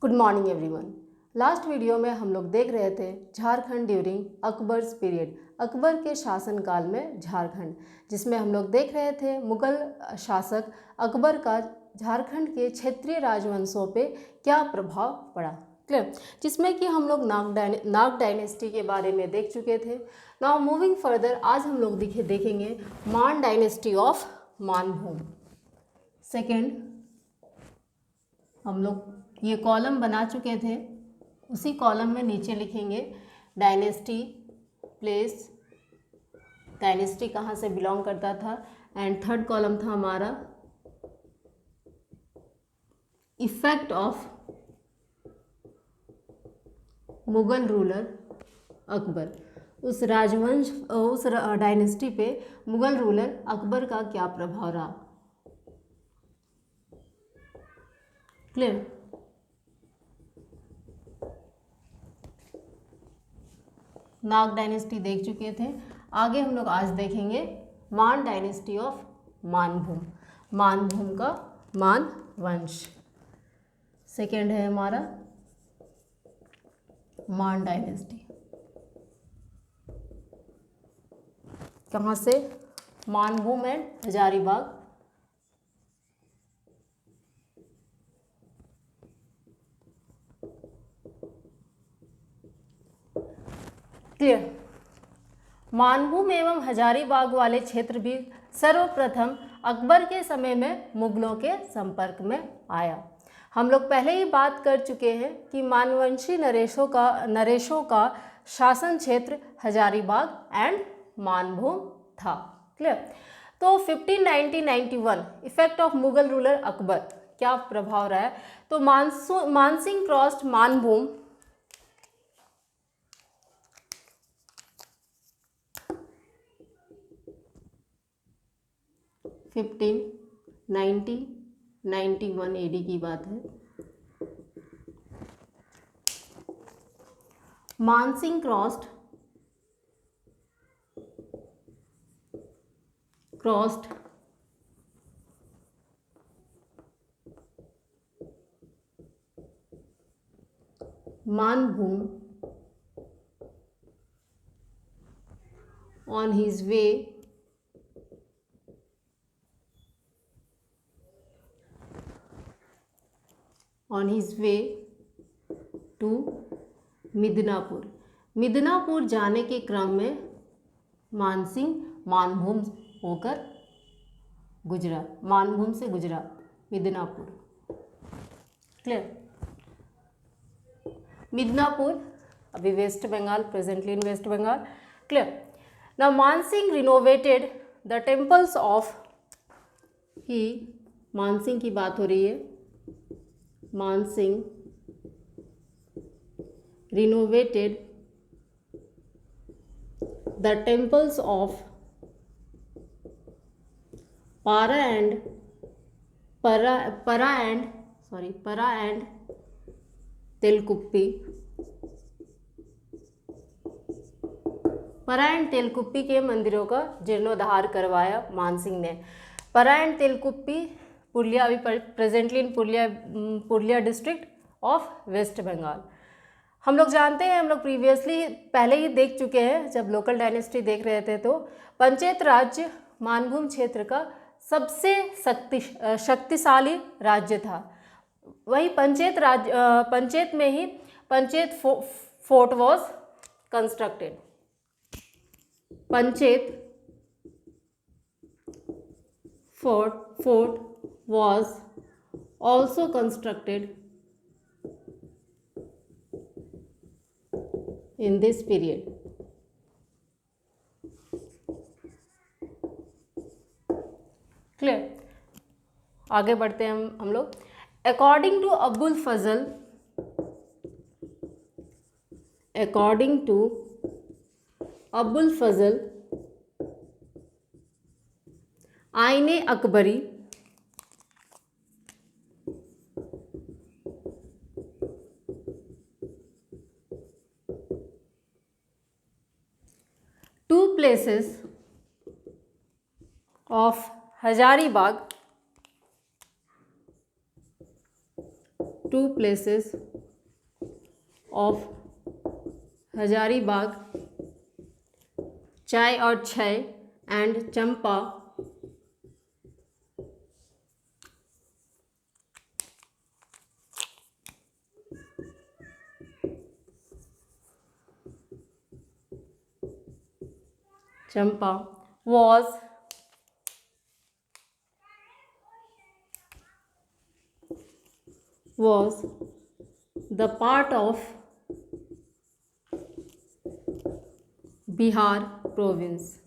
Good morning everyone. Last video में हम लोग देख रहे थे झारखंड ड्यूरिंग अकबर्स पीरियड, अकबर के शासनकाल में झारखंड, जिसमें हम लोग देख रहे थे मुगल शासक अकबर का झारखंड के क्षेत्रीय राजवंशों पे क्या प्रभाव पड़ा। क्लियर, जिसमें कि हम लोग नाग डायनेस्टी के बारे में देख चुके थे। नाउ मूविंग फर्दर, आज हम लोग देखेंगे मान डायनेस्टी ऑफ मानभूम। सेकेंड, हम लोग ये कॉलम बना चुके थे, उसी कॉलम में नीचे लिखेंगे डायनेस्टी, प्लेस, डायनेस्टी कहाँ से बिलोंग करता था, एंड थर्ड कॉलम था हमारा effect of Mughal ruler Akbar. उस राजवंश, उस डायनेस्टी पे मुगल रूलर अकबर का क्या प्रभाव रहा। क्लियर, नाग डायनेस्टी देख चुके थे। आगे हम लोग आज देखेंगे मान डायनेस्टी ऑफ मानभूम, मानभूम का मान वंश। सेकेंड है हमारा मान डायनेस्टी, कहाँ से, मानभूम एंड हजारीबाग। क्लियर, मानभूम एवं हजारीबाग वाले क्षेत्र भी सर्वप्रथम अकबर के समय में मुगलों के संपर्क में आया। हम लोग पहले ही बात कर चुके हैं कि मानवंशी नरेशों का शासन क्षेत्र हजारीबाग एंड मानभूम था। क्लियर, तो 1591 effect of Mughal ruler Akbar, क्या प्रभाव रहा है। तो मानसिंह क्रॉस्ड मानभूम 1591 AD की बात है। Mansingh crossed Manbhum on his way to Midnapore. Midnapore जाने के क्रम में मानसिंह मानभूम होकर गुजरा, मानभूम से गुजरा मिदनापुर। क्लियर, मिदनापुर अभी West Bengal, presently in West Bengal. Clear, now Mansingh renovated the temples of, ही मानसिंह की बात हो रही है, Mansingh renovated the temples of Para and Telkuppi। Para and Telkuppi के मंदिरों का जीर्णोद्धार करवाया मानसिंह ने। परा एंड तेलकुप्पी पुरुलिया, अभी presently in Purulia district of West Bengal. हम लोग जानते हैं, हम लोग प्रीवियसली पहले ही देख चुके हैं, जब लोकल डायनेस्टी देख रहे थे, तो पंचेत राज्य मानभूम क्षेत्र का सबसे शक्तिशाली राज्य था। वही पंचेत में ही Panchet fort was constructed. Panchet fort was also constructed in this period। Clear, आगे बढ़ते हैं हम लोग। अकॉर्डिंग टू अबुल फजल आईने Akbari two places of Hazaribagh, 2 places of Hazaribagh, चाय और छय and Champa was the part of Bihar province.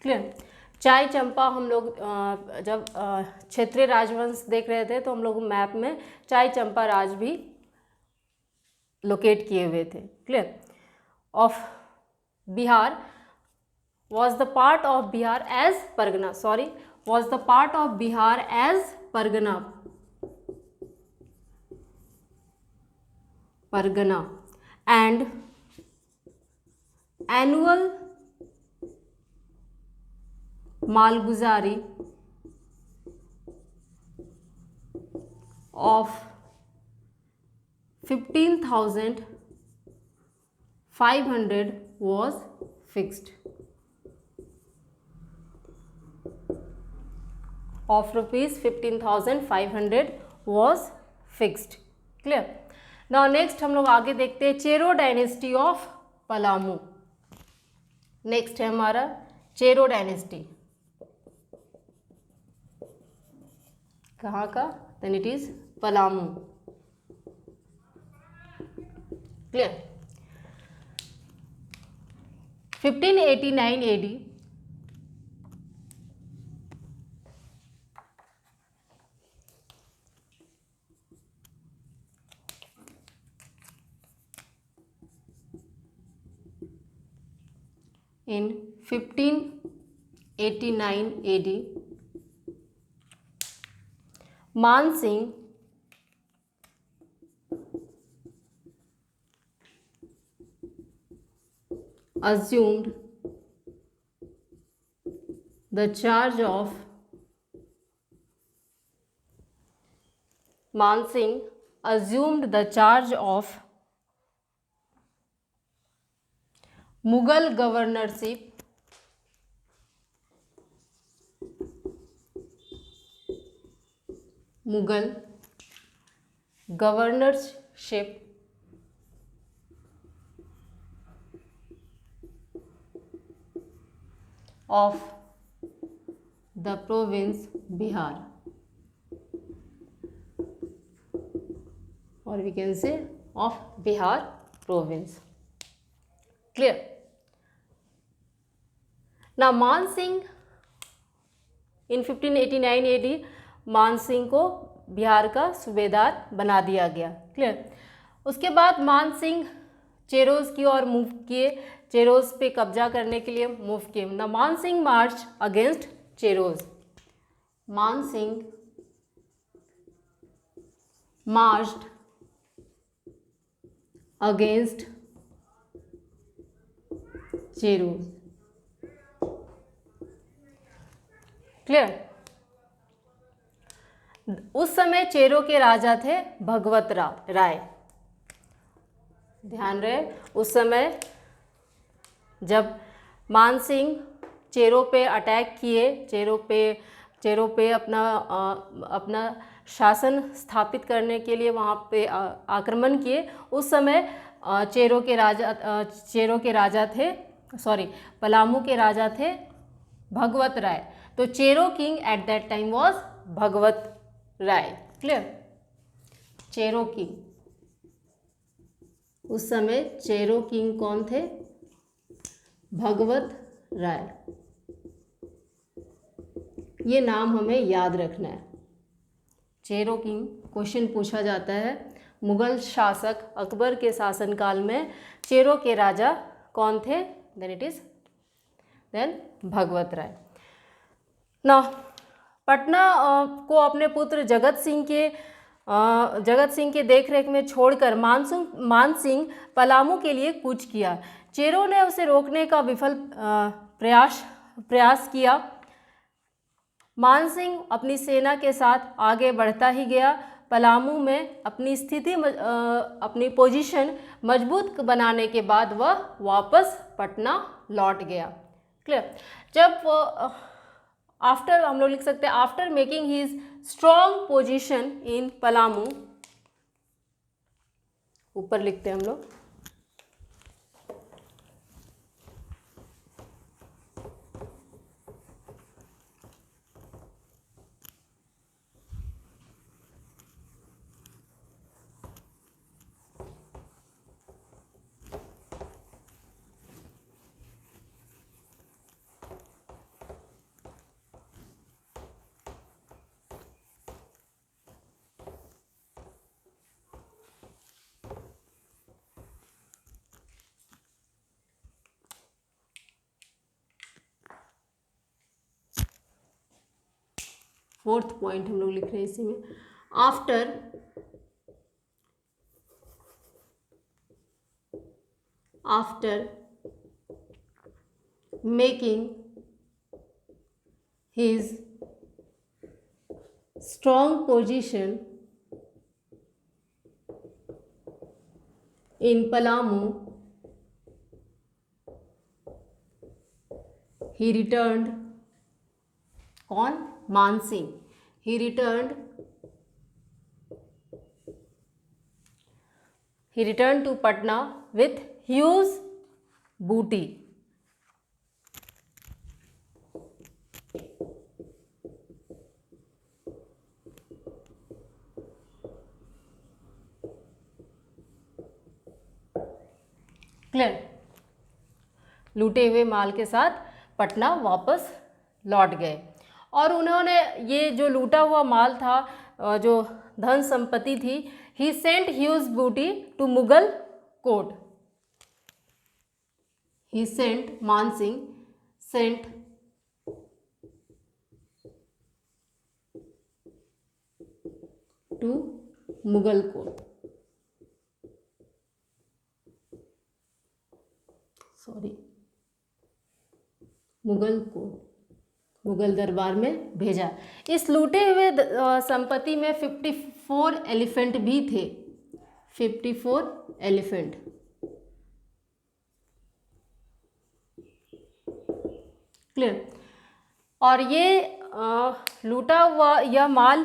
Clear. चाय चंपा हम लोग जब क्षेत्रीय राजवंश देख रहे थे तो हम लोग मैप में चाय चंपा राज भी लोकेट किए हुए थे। Clear. Of Bihar was the part of Bihar as Pargana, was the part of Bihar as Pargana and annual malguzari of 15,500 was fixed, of rupees 15,500 was fixed। Clear. Now next हम लोग आगे देखते हैं Chero dynasty of Palamu. Next है हमारा Chero dynasty. कहाँ का? Then it is Palamu. Clear. 1589 AD in 1589 AD, Mansingh assumed the charge of Mughal governorship of the province Bihar, or we can say of Bihar province। Clear। Now Mansingh in 1589 AD Mansingh को बिहार का सूबेदार बना दिया गया। Clear. उसके बाद मानसिंह चेरोज की ओर move किए, चेरोज पे कब्जा करने के लिए मूव किए। ना Mansingh march against Cheros. Mansingh marched against Cheros. Clear. उस समय चेरो के राजा थे भगवत राय। ध्यान रहे, उस समय जब मानसिंह चेरो पे अटैक किए, चेरो पे अपना शासन स्थापित करने के लिए वहाँ पे आक्रमण किए, उस समय चेरो के राजा थे, पलामू के राजा थे भगवत राय। तो Chero king at that time was Bhagwat Rai. Clear. Chero king, उस समय चेरो किंग कौन थे? भगवत राय। ये नाम हमें याद रखना है। चेरो किंग क्वेश्चन पूछा जाता है। मुगल शासक अकबर के शासनकाल में चेरो के राजा कौन थे? देन भगवत राय। ना पटना को अपने पुत्र जगत सिंह के देखरेख में छोड़कर मानसिंह पलामू के लिए कूच किया। चेरो ने उसे रोकने का विफल प्रयास किया। मानसिंह अपनी सेना के साथ आगे बढ़ता ही गया। पलामू में अपनी स्थिति अपनी पोजीशन मजबूत बनाने के बाद वह वापस पटना लौट गया। क्लियर। जब आफ्टर हम लोग लिख सकते हैं after making his strong position in Palamu, ऊपर लिखते हैं हम लोग, फोर्थ पॉइंट हम लोग लिख रहे हैं इसी में, after making his strong position in Palamu, he returned, कौन? Mansingh. he returned to Patna with huge booty. Clear. लूटे हुए माल के साथ पटना वापस लौट गए और उन्होंने ये जो लूटा हुआ माल था, जो धन संपत्ति थी, he sent huge booty to Mughal court. He sent, Mansingh sent to Mughal court, sorry Mughal court, Mughal दरबार में भेजा। इस लूटे हुए संपत्ति में 54 एलिफेंट भी थे, 54 एलिफेंट। क्लियर। और ये लूटा हुआ यह माल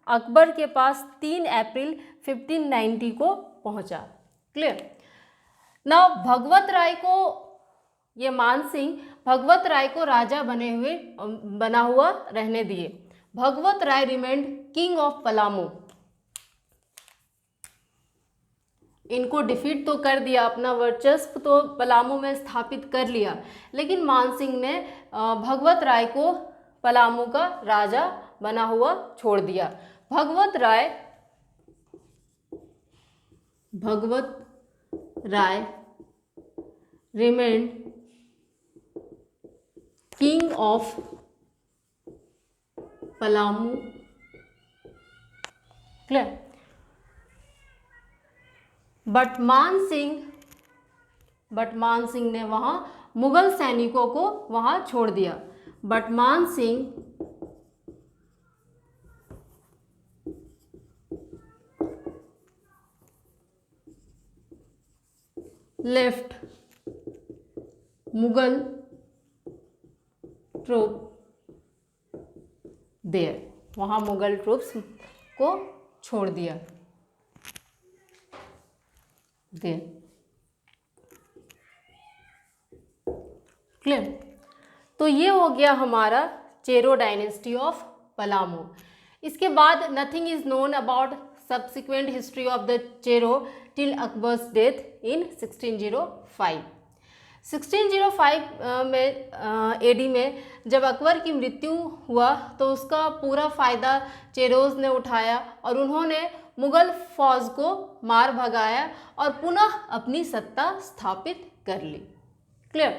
अकबर के पास 3 अप्रैल 1590 को पहुंचा। क्लियर। ना भगवत राय को, ये मानसिंह भगवत राय को राजा बना हुआ रहने दिए। भगवत Rai remained king of Palamu. इनको डिफीट तो कर दिया, अपना वर्चस्व तो पलामू में स्थापित कर लिया, लेकिन मानसिंह ने भगवत राय को पलामू का राजा बना हुआ छोड़ दिया। Bhagwat Rai remained king of Palamu. Clear. But Mansingh ने वहां मुगल सैनिकों को वहां छोड़ दिया। But Mansingh left Mughal troop there, वहां मुगल ट्रूप्स को छोड़ दिया देयर। क्लियर। तो ये हो गया हमारा चेरो डायनेस्टी ऑफ पलामू। इसके बाद nothing is known about subsequent history of the Chero till Akbar's death in 1605। 1605 में एडी में जब अकबर की मृत्यु हुआ तो उसका पूरा फ़ायदा चेरोज ने उठाया और उन्होंने मुगल फौज को मार भगाया और पुनः अपनी सत्ता स्थापित कर ली। क्लियर।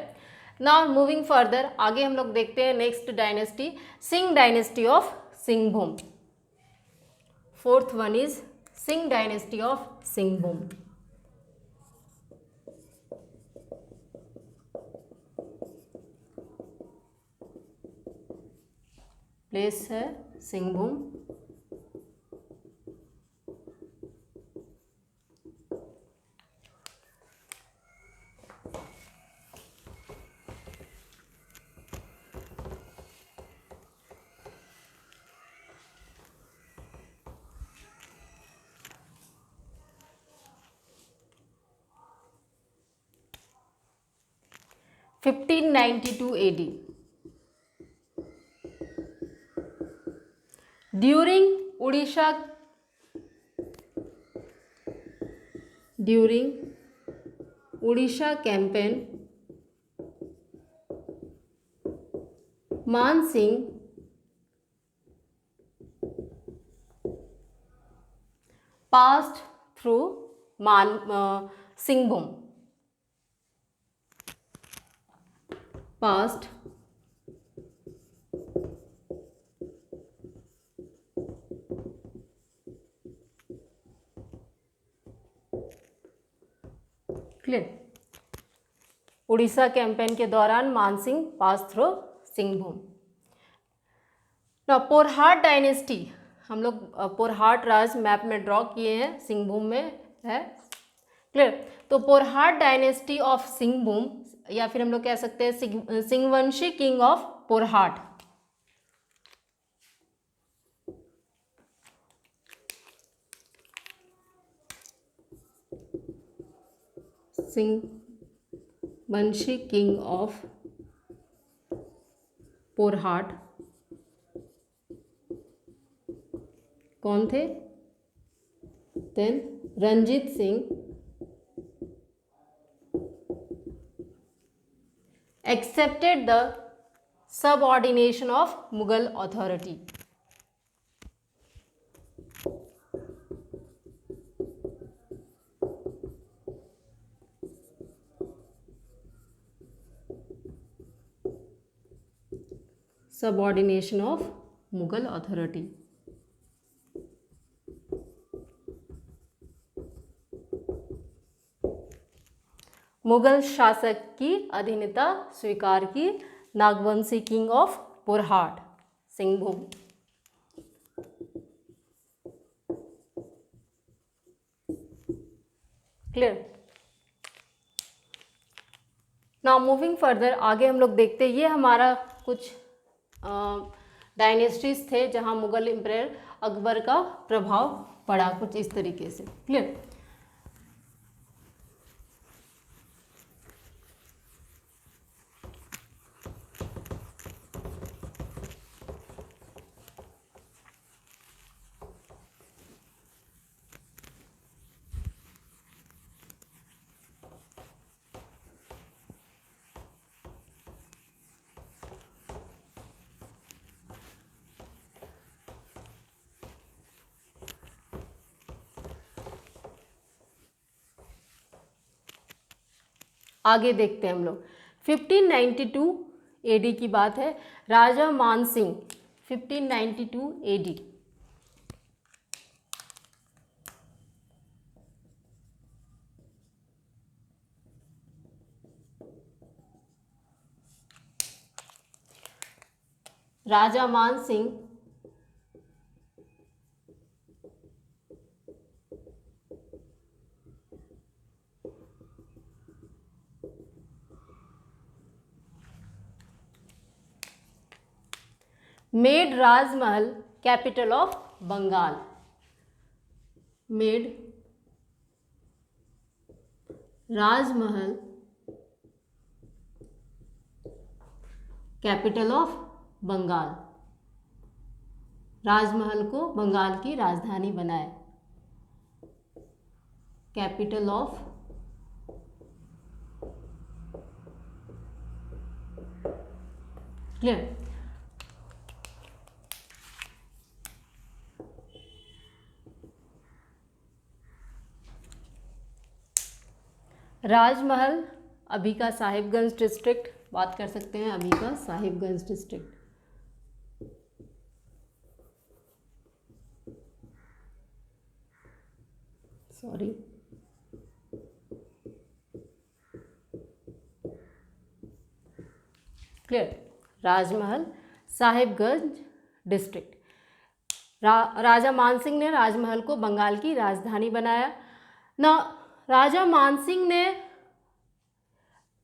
नाउ मूविंग फर्दर, आगे हम लोग देखते हैं next dynasty, Singh dynasty of Singhbhum. Fourth one is Singh dynasty of Singhbhum. Place है Singhbhum. 1592 AD. During Odisha campaign, Man Singh passed through Singhbhum. Passed clear. Orissa campaign के दौरान Mansingh pass through Singhbhum. Porhat dynasty, हम लोग पोरहाट राज मैप में ड्रॉ किए हैं, सिंहभूम में है, क्लियर। तो पोरहाट डायनेस्टी ऑफ सिंहभूम, या फिर हम लोग कह सकते हैं Singhvanshi king of Porhat, Singhvanshi king of Porhat कौन थे? Then Ranjit Singh accepted the subordination of Mughal authority. Subordination of Mughal authority. Mughal शासक की अधीनता स्वीकार की Nagvanshi king of Porhat Singhbhum. Clear. Now moving further, आगे हम लोग देखते हैं, ये हमारा कुछ डायनेस्टीज थे जहां मुगल एम्परर अकबर का प्रभाव पड़ा, कुछ इस तरीके से। क्लियर। आगे देखते हैं हम लोग 1592 एडी की बात है। Raja Mansingh 1592 AD, Raja Mansingh made Rajmahal capital of Bengal, made Rajmahal capital of Bengal, Rajmahal को बंगाल की राजधानी बनाए, कैपिटल ऑफ क्लियर। राजमहल अभी का साहिबगंज डिस्ट्रिक्ट, बात कर सकते हैं अभी का साहिबगंज डिस्ट्रिक्ट। Sorry, clear. राजमहल साहिबगंज डिस्ट्रिक्ट। राजा मानसिंह ने राजमहल को बंगाल की राजधानी बनाया ना। राजा मानसिंह ने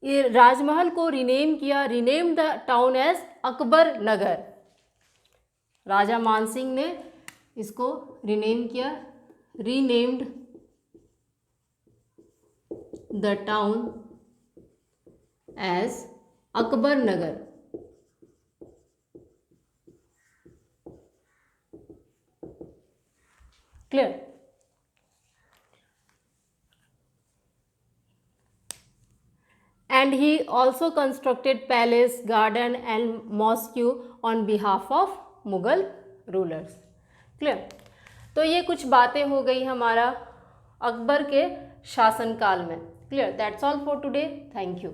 ये राजमहल को रिनेम किया, rename the town as Akbar Nagar. Raja Mansingh ने इसको रिनेम किया, renamed the town as Akbar Nagar, clear. And he also constructed palace, garden and mosque on behalf of Mughal rulers. Clear. तो ये कुछ बातें हो गई हमारा अकबर के शासनकाल में। Clear. That's all for today. Thank you.